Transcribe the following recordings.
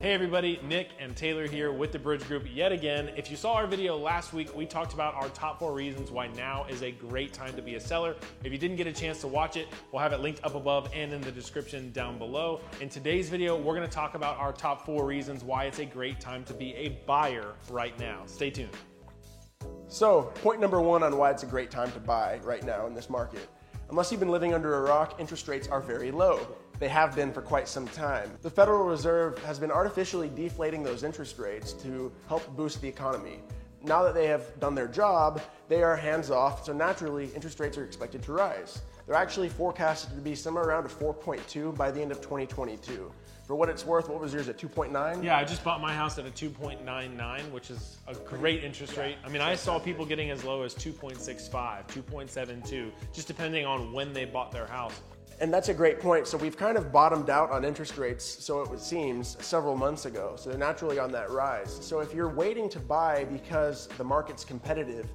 Hey everybody, Nick and Taylor here with the Bridge Group yet again. If you saw our video last week, we talked about our top 4 reasons why now is a great time to be a seller. If you didn't get a chance to watch it, we'll have it linked up above and in the description down below. In today's video, we're gonna talk about our top 4 reasons why it's a great time to be a buyer right now. Stay tuned. So, point number 1 on why it's a great time to buy right now in this market. Unless you've been living under a rock, interest rates are very low. They have been for quite some time. The Federal Reserve has been artificially deflating those interest rates to help boost the economy. Now that they have done their job, they are hands off, so naturally interest rates are expected to rise. They're actually forecasted to be somewhere around a 4.2 by the end of 2022. For what it's worth, what was yours at 2.9? Yeah, I just bought my house at a 2.99, which is a great interest rate. I mean, I saw people getting as low as 2.65, 2.72, just depending on when they bought their house. And that's a great point. So we've kind of bottomed out on interest rates, so it seems, several months ago. So they're naturally on that rise. So if you're waiting to buy because the market's competitive,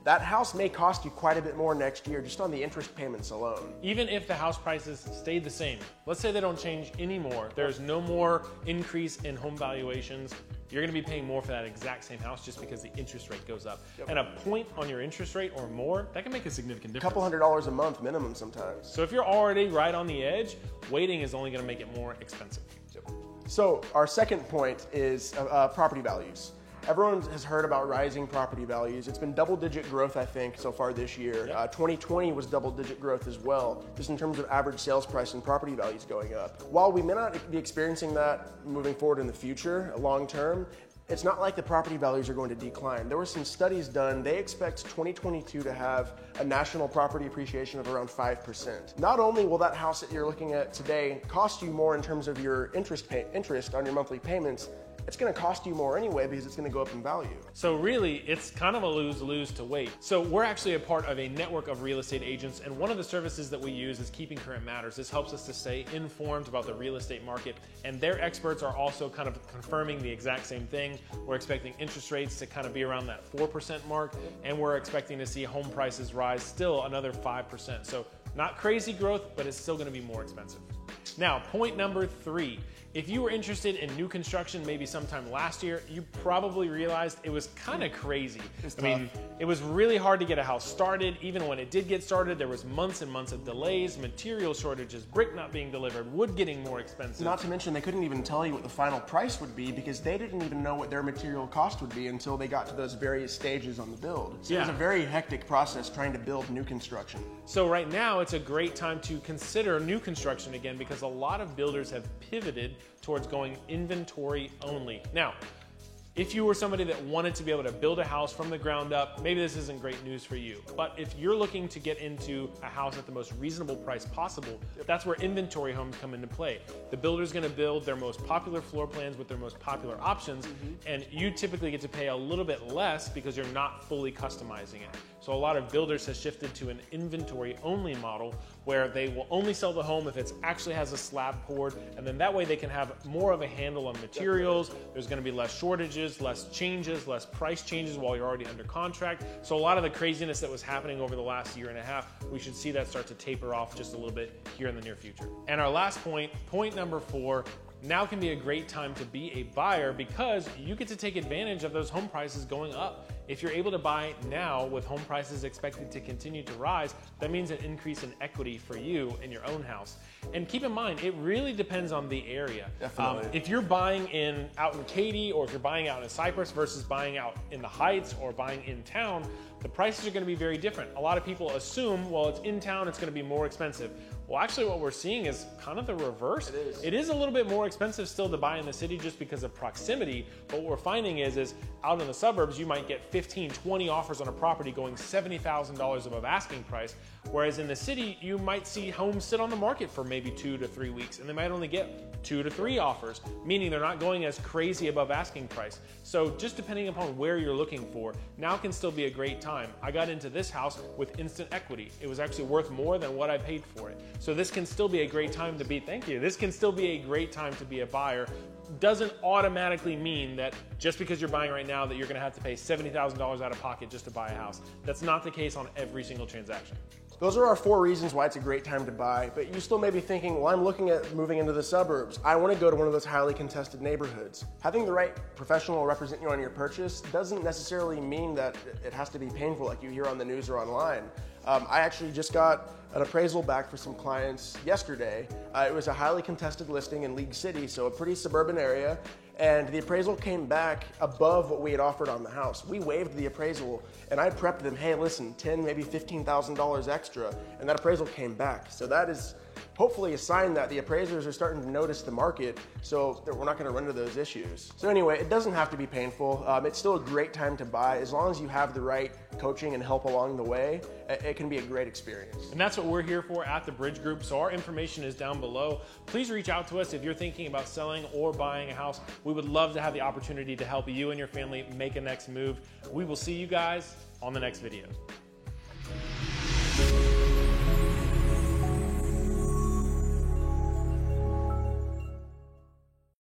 that house may cost you quite a bit more next year just on the interest payments alone. Even if the house prices stayed the same, let's say they don't change anymore, there's no more increase in home valuations, you're gonna be paying more for that exact same house just because the interest rate goes up. Yep. And a point on your interest rate or more, that can make a significant difference. A couple $100s a month minimum sometimes. So if you're already right on the edge, waiting is only gonna make it more expensive. Yep. So our second point is property values. Everyone has heard about rising property values. It's been double-digit growth, I think, so far this year. Yep. 2020 was double-digit growth as well, just in terms of average sales price and property values going up. While we may not be experiencing that moving forward in the future, long term, it's not like the property values are going to decline. There were some studies done. They expect 2022 to have a national property appreciation of around 5%. Not only will that house that you're looking at today cost you more in terms of your interest on your monthly payments, it's gonna cost you more anyway because it's gonna go up in value. So really, it's kind of a lose-lose to wait. So we're actually a part of a network of real estate agents, and one of the services that we use is Keeping Current Matters. This helps us to stay informed about the real estate market, and their experts are also kind of confirming the exact same thing. We're expecting interest rates to kind of be around that 4% mark, and we're expecting to see home prices rise still another 5%. So not crazy growth, but it's still gonna be more expensive. Now, point number 3. If you were interested in new construction maybe sometime last year, you probably realized it was kind of crazy. I mean, it was really hard to get a house started. Even when it did get started, there was months and months of delays, material shortages, brick not being delivered, wood getting more expensive. Not to mention they couldn't even tell you what the final price would be because they didn't even know what their material cost would be until they got to those various stages on the build. So It was a very hectic process trying to build new construction. So right now, it's a great time to consider new construction again because a lot of builders have pivoted towards going inventory only. Now, if you were somebody that wanted to be able to build a house from the ground up, maybe this isn't great news for you. But if you're looking to get into a house at the most reasonable price possible, that's where inventory homes come into play. The builder's gonna build their most popular floor plans with their most popular options, and you typically get to pay a little bit less because you're not fully customizing it. So a lot of builders have shifted to an inventory only model where they will only sell the home if it actually has a slab poured, and then that way they can have more of a handle on materials. There's gonna be less shortages, less changes, less price changes while you're already under contract. So a lot of the craziness that was happening over the last year and a half, we should see that start to taper off just a little bit here in the near future. And our last point, point number 4, now can be a great time to be a buyer because you get to take advantage of those home prices going up. If you're able to buy now with home prices expected to continue to rise, that means an increase in equity for you in your own house. And keep in mind, it really depends on the area. Definitely. If you're buying out in Katy, or if you're buying out in Cypress versus buying out in the Heights or buying in town, the prices are gonna be very different. A lot of people assume, well, it's in town, it's gonna be more expensive. Well, actually what we're seeing is kind of the reverse. It is a little bit more expensive still to buy in the city just because of proximity, but what we're finding is out in the suburbs, you might get 15, 20 offers on a property going $70,000 above asking price, whereas in the city, you might see homes sit on the market for maybe 2 to 3 weeks, and they might only get 2 to 3 offers, meaning they're not going as crazy above asking price. So just depending upon where you're looking for, now can still be a great time. I got into this house with instant equity. It was actually worth more than what I paid for it. So this can still be a great time to be, thank you, this can still be a great time to be a buyer. Doesn't automatically mean that just because you're buying right now that you're gonna have to pay $70,000 out of pocket just to buy a house. That's not the case on every single transaction. those are our 4 reasons why it's a great time to buy, but you still may be thinking, well, I'm looking at moving into the suburbs. I want to go to one of those highly contested neighborhoods. Having the right professional represent you on your purchase doesn't necessarily mean that it has to be painful like you hear on the news or online. I actually just got an appraisal back for some clients yesterday. It was a highly contested listing in League City, so a pretty suburban area, and the appraisal came back above what we had offered on the house. We waived the appraisal, and I prepped them, hey, listen, $10,000, maybe $15,000 extra, and that appraisal came back. So that is hopefully a sign that the appraisers are starting to notice the market, so that we're not going to run into those issues. So anyway, it doesn't have to be painful. It's still a great time to buy. As long as you have the right coaching and help along the way, it can be a great experience. And that's what we're here for at the Bridge Group. So our information is down below. Please reach out to us if you're thinking about selling or buying a house. We would love to have the opportunity to help you and your family make a next move. We will see you guys on the next video.